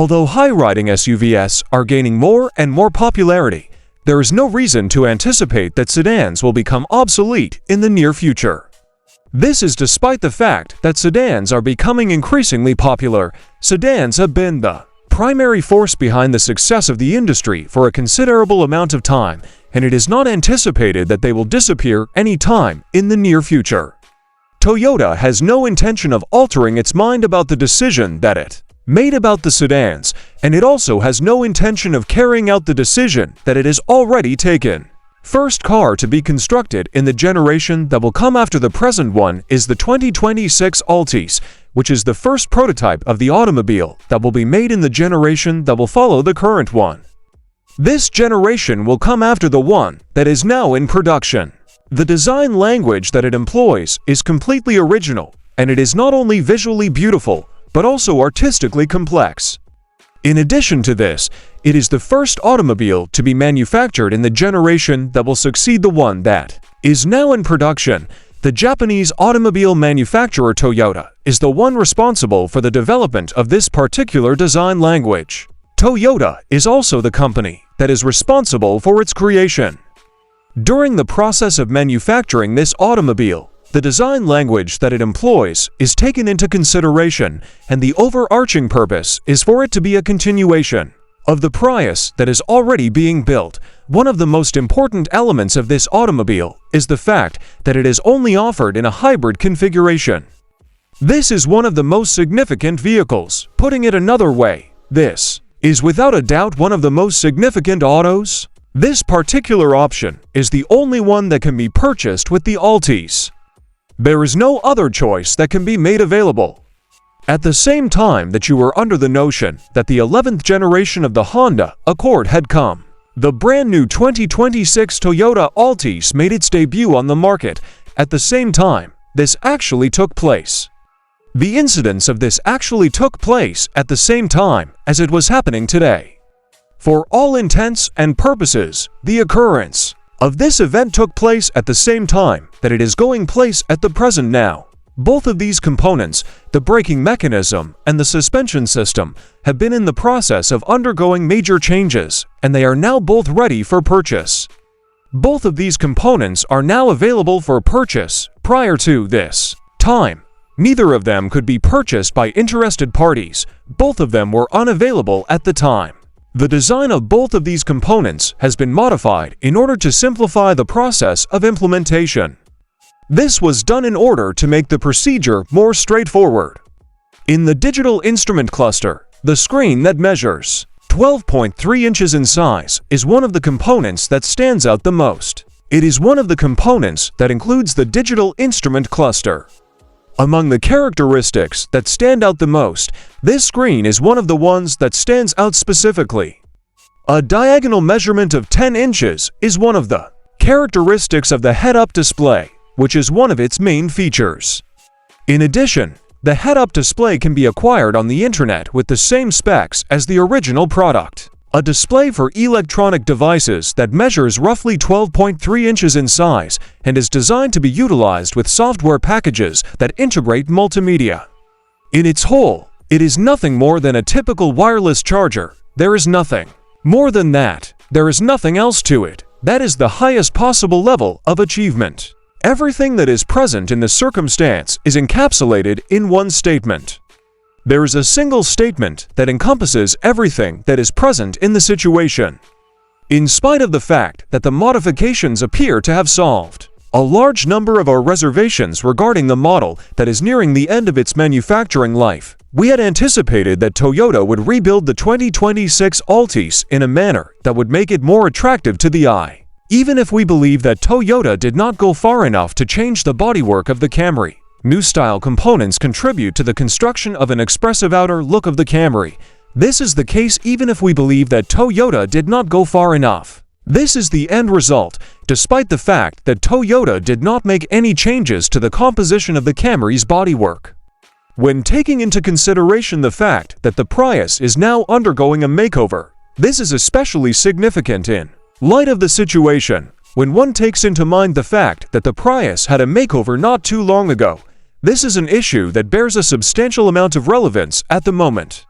Although high-riding SUVs are gaining more and more popularity, there is no reason to anticipate that sedans will become obsolete in the near future. This is despite the fact that sedans are becoming increasingly popular. Sedans have been the primary force behind the success of the industry for a considerable amount of time, and it is not anticipated that they will disappear any time in the near future. Toyota has no intention of altering its mind about the decision that it made about the sedans, and it also has no intention of carrying out the decision that it has already taken. First car to be constructed in the generation that will come after the present one is the 2026 Altis, which is the first prototype of the automobile that will be made in the generation that will follow the current one. This generation will come after the one that is now in production. The design language that it employs is completely original, and it is not only visually beautiful, but also artistically complex. In addition to this, it is the first automobile to be manufactured in the generation that will succeed the one that is now in production. The Japanese automobile manufacturer Toyota is the one responsible for the development of this particular design language. Toyota is also the company that is responsible for its creation. During the process of manufacturing this automobile, the design language that it employs is taken into consideration, and the overarching purpose is for it to be a continuation of the Prius that is already being built. One of the most important elements of this automobile is the fact that it is only offered in a hybrid configuration. This is one of the most significant vehicles. Putting it another way, this is without a doubt one of the most significant autos. This particular option is the only one that can be purchased with the Altis. There is no other choice that can be made available. At the same time that you were under the notion that the 11th generation of the Honda Accord had come, the brand new 2026 Toyota Altis made its debut on the market. At the same time, this actually took place. The incidence of this actually took place at the same time as it was happening today. For all intents and purposes, the occurrence of this event took place at the same time that it is going place at the present now. Both of these components, the braking mechanism and the suspension system, have been in the process of undergoing major changes, and they are now both ready for purchase. Both of these components are now available for purchase. Prior to this time, neither of them could be purchased by interested parties. Both of them were unavailable at the time. The design of both of these components has been modified in order to simplify the process of implementation. This was done in order to make the procedure more straightforward. In the digital instrument cluster, the screen that measures 12.3 inches in size is one of the components that stands out the most. It is one of the components that includes the digital instrument cluster. Among the characteristics that stand out the most, this screen is one of the ones that stands out specifically. A diagonal measurement of 10 inches is one of the characteristics of the head-up display, which is one of its main features. In addition, the head-up display can be acquired on the internet with the same specs as the original product. A display for electronic devices that measures roughly 12.3 inches in size and is designed to be utilized with software packages that integrate multimedia. In its whole, it is nothing more than a typical wireless charger. There is nothing more than that. There is nothing else to it. That is the highest possible level of achievement. Everything that is present in the circumstance is encapsulated in one statement. There is a single statement that encompasses everything that is present in the situation. In spite of the fact that the modifications appear to have solved a large number of our reservations regarding the model that is nearing the end of its manufacturing life, we had anticipated that Toyota would rebuild the 2026 Altis in a manner that would make it more attractive to the eye. Even if we believe that Toyota did not go far enough to change the bodywork of the Camry, new style components contribute to the construction of an expressive outer look of the Camry. This is the case even if we believe that Toyota did not go far enough. This is the end result, despite the fact that Toyota did not make any changes to the composition of the Camry's bodywork. When taking into consideration the fact that the Prius is now undergoing a makeover, this is especially significant in light of the situation. When one takes into mind the fact that the Prius had a makeover not too long ago, this is an issue that bears a substantial amount of relevance at the moment.